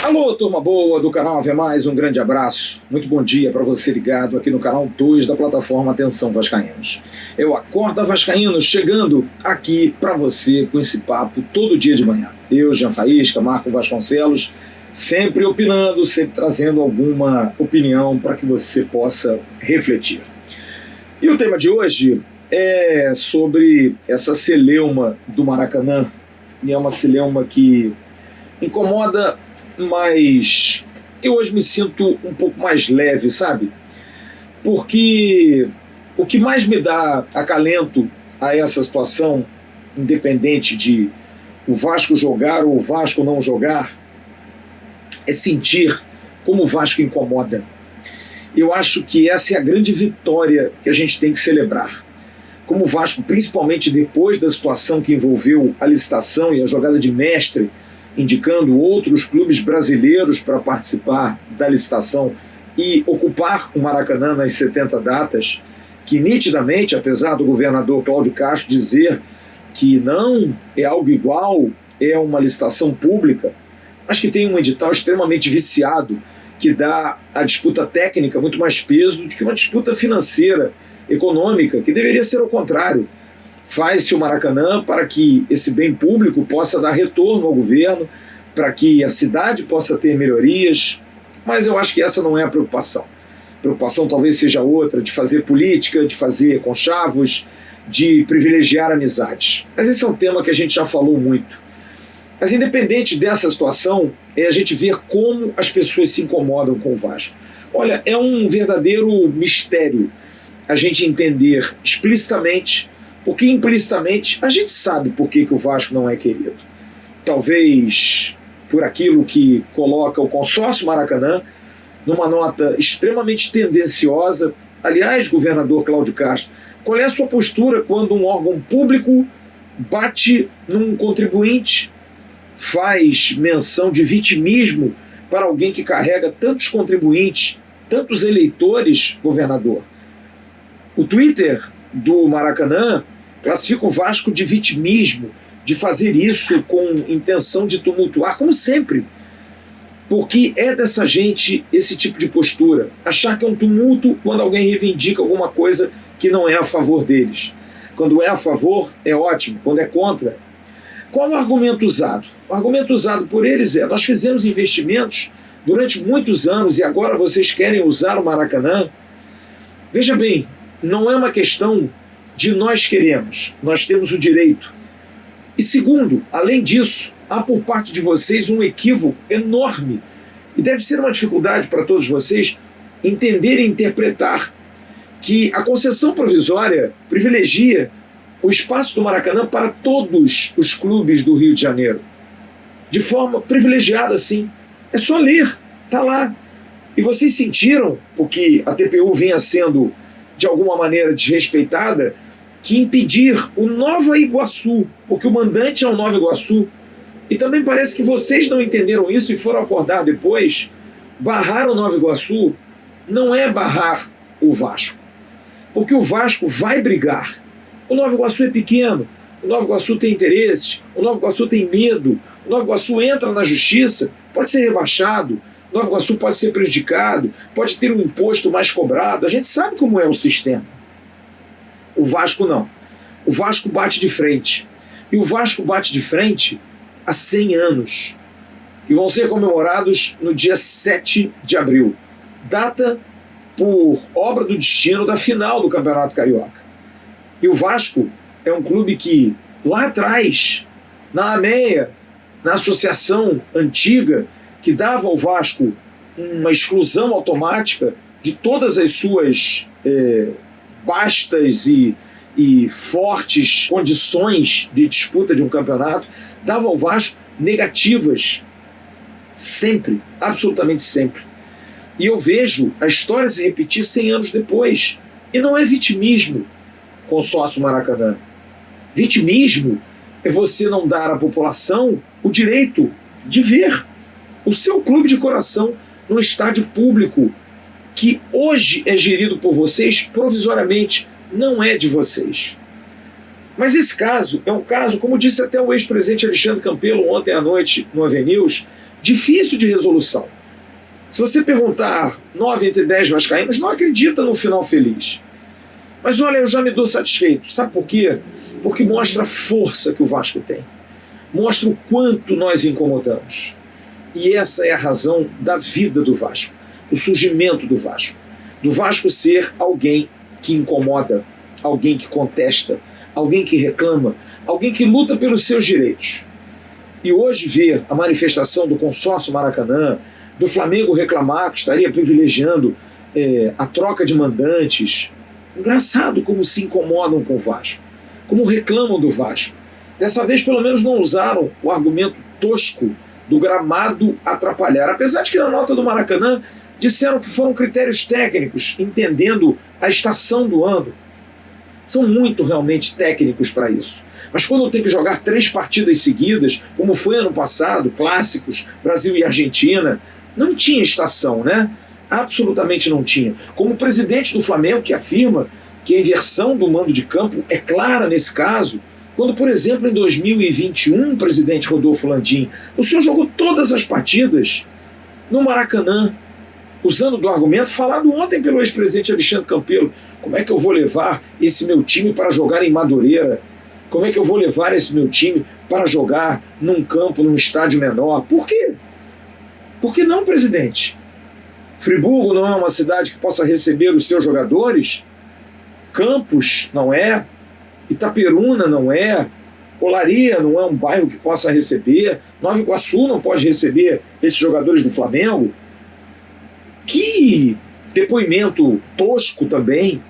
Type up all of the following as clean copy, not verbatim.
Alô, turma boa do canal Ave Mais, um grande abraço. Muito bom dia para você ligado aqui no canal 2 da plataforma Atenção Vascaínos. Eu Acorda Vascaínos chegando aqui para você com esse papo todo dia de manhã. Eu, Jean Faísca, Marco Vasconcelos, sempre opinando, sempre trazendo alguma opinião para que você possa refletir. E o tema de hoje é sobre essa celeuma do Maracanã. E é uma celeuma que incomoda, mas eu hoje me sinto um pouco mais leve, sabe? Porque o que mais me dá acalento a essa situação, independente de o Vasco jogar ou o Vasco não jogar, é sentir como o Vasco incomoda. Eu acho que essa é a grande vitória que a gente tem que celebrar. Como o Vasco, principalmente depois da situação que envolveu a licitação e a jogada de mestre, indicando outros clubes brasileiros para participar da licitação e ocupar o Maracanã nas 70 datas, que nitidamente, apesar do governador Cláudio Castro dizer que não é algo igual, é uma licitação pública, mas que tem um edital extremamente viciado, que dá à disputa técnica muito mais peso do que uma disputa financeira, econômica, que deveria ser o contrário. Faz-se o Maracanã para que esse bem público possa dar retorno ao governo, para que a cidade possa ter melhorias, mas eu acho que essa não é a preocupação. A preocupação talvez seja outra, de fazer política, de fazer conchavos, de privilegiar amizades. Mas esse é um tema que a gente já falou muito. Mas independente dessa situação, é a gente ver como as pessoas se incomodam com o Vasco. Olha, é um verdadeiro mistério a gente entender explicitamente, porque implicitamente a gente sabe por que o Vasco não é querido. Talvez por aquilo que coloca o consórcio Maracanã numa nota extremamente tendenciosa. Aliás, governador Cláudio Castro, qual é a sua postura quando um órgão público bate num contribuinte, faz menção de vitimismo para alguém que carrega tantos contribuintes, tantos eleitores, governador? O Twitter do Maracanã classifica o Vasco de vitimismo, de fazer isso com intenção de tumultuar, como sempre. Porque é dessa gente esse tipo de postura, achar que é um tumulto quando alguém reivindica alguma coisa que não é a favor deles. Quando é a favor, é ótimo. Quando é contra, qual é o argumento usado? O argumento usado por eles é: nós fizemos investimentos durante muitos anos e agora vocês querem usar o Maracanã? Veja bem, não é uma questão de nós queremos, nós temos o direito. E segundo, além disso, há por parte de vocês um equívoco enorme, e deve ser uma dificuldade para todos vocês entender e interpretar que a concessão provisória privilegia o espaço do Maracanã para todos os clubes do Rio de Janeiro, de forma privilegiada, sim. É só ler, está lá. E vocês sentiram, porque a TPU vinha sendo de alguma maneira desrespeitada, que impedir o Nova Iguaçu, porque o mandante é o Nova Iguaçu, e também parece que vocês não entenderam isso e foram acordar depois, barrar o Nova Iguaçu não é barrar o Vasco, porque o Vasco vai brigar. O Nova Iguaçu é pequeno, o Nova Iguaçu tem interesses, o Nova Iguaçu tem medo, o Nova Iguaçu entra na justiça, pode ser rebaixado, o Nova Iguaçu pode ser prejudicado, pode ter um imposto mais cobrado, a gente sabe como é o sistema. O Vasco não. O Vasco bate de frente. E o Vasco bate de frente há 100 anos, que vão ser comemorados no dia 7 de abril, data por obra do destino da final do Campeonato Carioca. E o Vasco é um clube que, lá atrás, na AMEA, na associação antiga, que dava ao Vasco uma exclusão automática de todas as suas vastas e fortes condições de disputa de um campeonato, dava ao Vasco negativas sempre, absolutamente sempre. E eu vejo a história se repetir 100 anos depois. E não é vitimismo, consórcio Maracanã. Vitimismo é você não dar à população o direito de ver o seu clube de coração num estádio público que hoje é gerido por vocês provisoriamente, não é de vocês. Mas esse caso é um caso, como disse até o ex-presidente Alexandre Campelo ontem à noite no AVNews, difícil de resolução. Se você perguntar 9 entre 10 vascaínos, não acredita no final feliz. Mas olha, eu já me dou satisfeito. Sabe por quê? Porque mostra a força que o Vasco tem. Mostra o quanto nós incomodamos. E essa é a razão da vida do Vasco, do surgimento do Vasco. Do Vasco ser alguém que incomoda, alguém que contesta, alguém que reclama, alguém que luta pelos seus direitos. E hoje ver a manifestação do consórcio Maracanã, do Flamengo reclamar que estaria privilegiando a troca de mandantes. Engraçado como se incomodam com o Vasco, como reclamam do Vasco. Dessa vez, pelo menos, não usaram o argumento tosco do gramado atrapalhar. Apesar de que na nota do Maracanã disseram que foram critérios técnicos, entendendo a estação do ano. São muito realmente técnicos para isso. Mas quando tem que jogar 3 partidas seguidas, como foi ano passado, clássicos, Brasil e Argentina, não tinha estação, né? Absolutamente não tinha. Como o presidente do Flamengo, que afirma que a inversão do mando de campo é clara nesse caso, quando, por exemplo, em 2021, o presidente Rodolfo Landim, o senhor jogou todas as partidas no Maracanã, usando do argumento falado ontem pelo ex-presidente Alexandre Campelo. Como é que eu vou levar esse meu time para jogar em Madureira? Como é que eu vou levar esse meu time para jogar num campo, num estádio menor? Por quê? Por que não, presidente? Friburgo não é uma cidade que possa receber os seus jogadores? Campos não é? Itaperuna não é? Olaria não é um bairro que possa receber? Nova Iguaçu não pode receber esses jogadores do Flamengo? Que depoimento tosco também.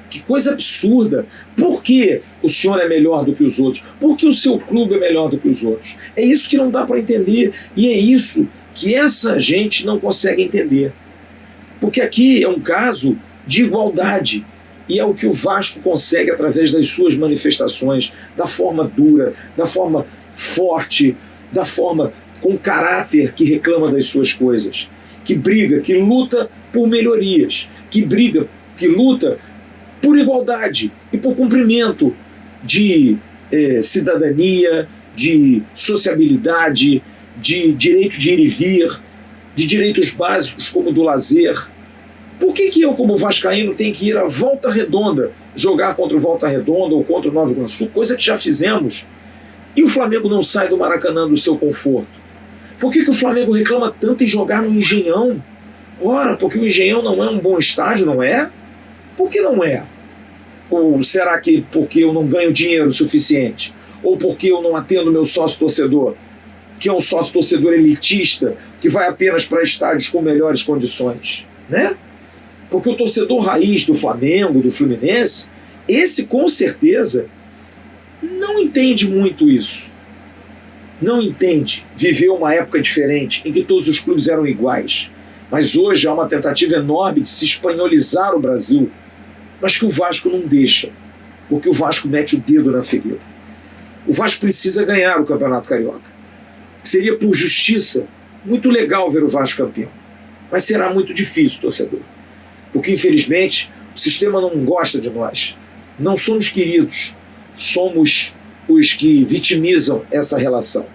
Que coisa absurda. Por que o senhor é melhor do que os outros? Por que o seu clube é melhor do que os outros? É isso que não dá para entender. E é isso que essa gente não consegue entender. Porque aqui é um caso de igualdade. E é o que o Vasco consegue através das suas manifestações, da forma dura, da forma forte, da forma com caráter que reclama das suas coisas. Que briga, que luta por melhorias. Que briga, que luta por igualdade e por cumprimento de cidadania, de sociabilidade, de direito de ir e vir, de direitos básicos como o do lazer. Por que eu, como vascaíno, tenho que ir à Volta Redonda jogar contra o Volta Redonda ou contra o Nova Iguaçu, coisa que já fizemos, e o Flamengo não sai do Maracanã do seu conforto? Por que o Flamengo reclama tanto em jogar no Engenhão? Ora, porque o Engenhão não é um bom estádio, não é? Por que não é? Ou será que porque eu não ganho dinheiro suficiente? Ou porque eu não atendo meu sócio-torcedor, que é um sócio-torcedor elitista, que vai apenas para estádios com melhores condições, né? Porque o torcedor raiz do Flamengo, do Fluminense, esse com certeza não entende muito isso. Não entende. Viveu uma época diferente, em que todos os clubes eram iguais. Mas hoje há uma tentativa enorme de se espanholizar o Brasil, mas que o Vasco não deixa, porque o Vasco mete o dedo na ferida. O Vasco precisa ganhar o Campeonato Carioca. Seria por justiça muito legal ver o Vasco campeão, mas será muito difícil, torcedor, porque infelizmente o sistema não gosta de nós. Não somos queridos, somos os que vitimizam essa relação.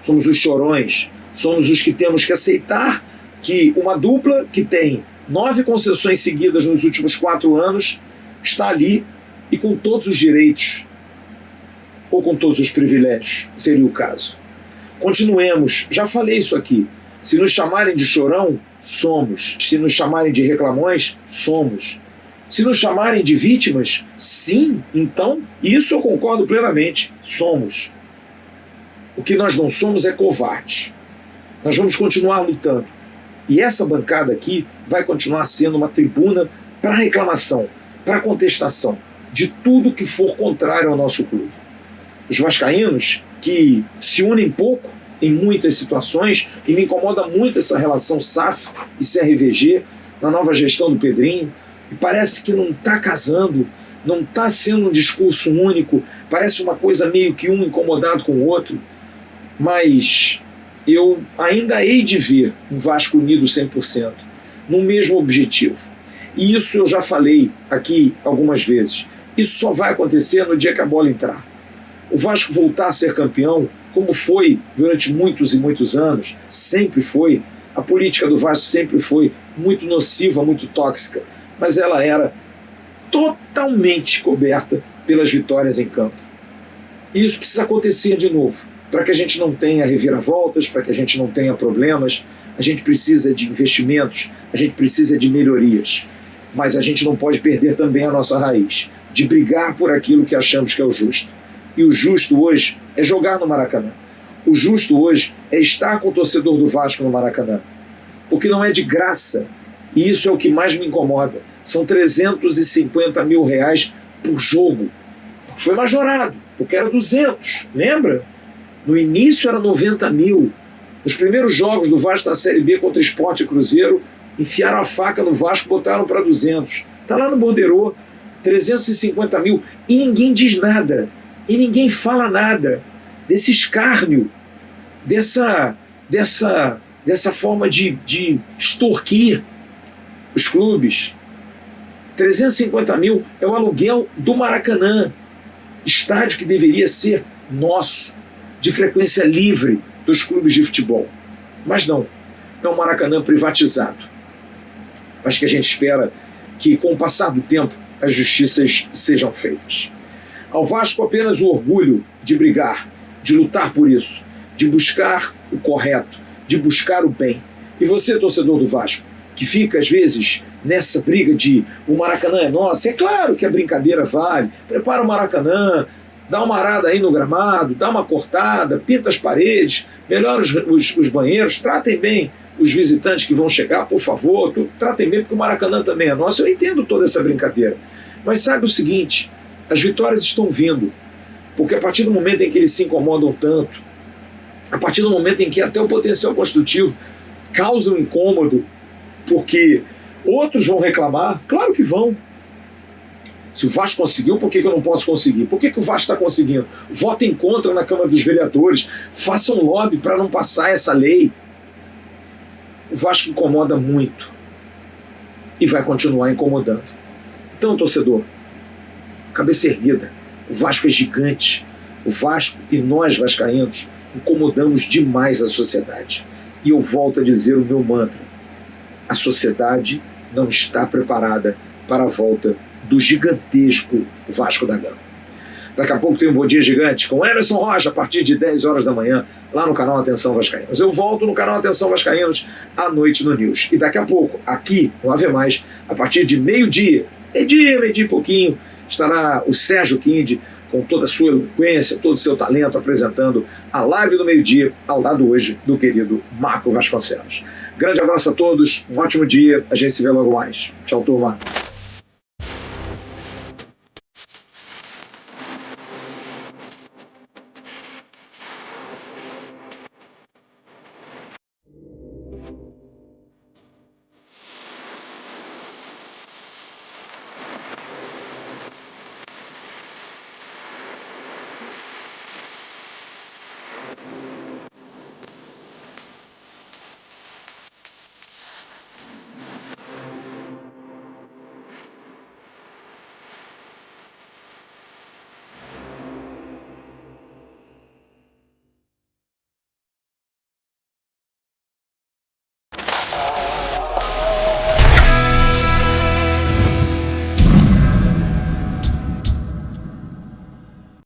Somos os chorões, somos os que temos que aceitar que uma dupla que tem 9 concessões seguidas nos últimos 4 anos está ali e com todos os direitos, ou com todos os privilégios, seria o caso. Continuemos, já falei isso aqui. Se nos chamarem de chorão, somos. Se nos chamarem de reclamões, somos. Se nos chamarem de vítimas, sim, então, isso eu concordo plenamente, somos. O que nós não somos é covardes. Nós vamos continuar lutando. E essa bancada aqui vai continuar sendo uma tribuna para reclamação, para contestação de tudo que for contrário ao nosso clube. Os vascaínos, que se unem pouco em muitas situações, e me incomoda muito essa relação SAF e CRVG na nova gestão do Pedrinho, e parece que não está casando, não está sendo um discurso único, parece uma coisa meio que um incomodado com o outro, mas eu ainda hei de ver um Vasco unido 100%, no mesmo objetivo. E isso eu já falei aqui algumas vezes. Isso só vai acontecer no dia que a bola entrar. O Vasco voltar a ser campeão, como foi durante muitos e muitos anos, sempre foi. A política do Vasco sempre foi muito nociva, muito tóxica, mas ela era totalmente coberta pelas vitórias em campo. E isso precisa acontecer de novo, para que a gente não tenha reviravoltas, para que a gente não tenha problemas. A gente precisa de investimentos, a gente precisa de melhorias, mas a gente não pode perder também a nossa raiz, de brigar por aquilo que achamos que é o justo. E o justo hoje é jogar no Maracanã. O justo hoje é estar com o torcedor do Vasco no Maracanã. Porque não é de graça. E isso é o que mais me incomoda. São 350 mil reais por jogo. Foi majorado, porque era 200, lembra? No início era 90 mil. Nos primeiros jogos do Vasco na Série B contra Sport e Cruzeiro, enfiaram a faca no Vasco e botaram para 200. Está lá no borderô, 350 mil. E ninguém diz nada. E ninguém fala nada desse escárnio, dessa forma de extorquir os clubes. 350 mil é o aluguel do Maracanã, estádio que deveria ser nosso, de frequência livre dos clubes de futebol. Mas não, é um Maracanã privatizado. Mas que a gente espera que, com o passar do tempo, as justiças sejam feitas. Ao Vasco apenas o orgulho de brigar, de lutar por isso, de buscar o correto, de buscar o bem. E você, torcedor do Vasco, que fica às vezes nessa briga de o Maracanã é nosso, é claro que a brincadeira vale, prepara o Maracanã, dá uma arada aí no gramado, dá uma cortada, pinta as paredes, melhora os banheiros, tratem bem os visitantes que vão chegar, por favor, tratem bem porque o Maracanã também é nosso. Eu entendo toda essa brincadeira, mas sabe o seguinte, as vitórias estão vindo, porque a partir do momento em que eles se incomodam tanto, a partir do momento em que até o potencial construtivo causa um incômodo, porque outros vão reclamar, claro que vão. Se o Vasco conseguiu, por que eu não posso conseguir? Por que o Vasco está conseguindo? Votem contra na Câmara dos Vereadores, façam lobby para não passar essa lei. O Vasco incomoda muito e vai continuar incomodando. Então, torcedor, cabeça erguida, o Vasco é gigante. O Vasco e nós vascaínos incomodamos demais a sociedade. E eu volto a dizer o meu mantra: a sociedade não está preparada para a volta do gigantesco Vasco da Gama. Daqui a pouco tem um Bom Dia Gigante com Emerson Rocha a partir de 10 horas da manhã lá no canal Atenção Vascaínos. Eu volto no canal Atenção Vascaínos à noite no News. E daqui a pouco, aqui no Ave Mais, a partir de meio-dia e pouquinho, estará o Sérgio Quinde com toda a sua eloquência, todo o seu talento, apresentando a live do meio-dia, ao lado hoje do querido Marco Vasconcelos. Grande abraço a todos, um ótimo dia, a gente se vê logo mais. Tchau, turma.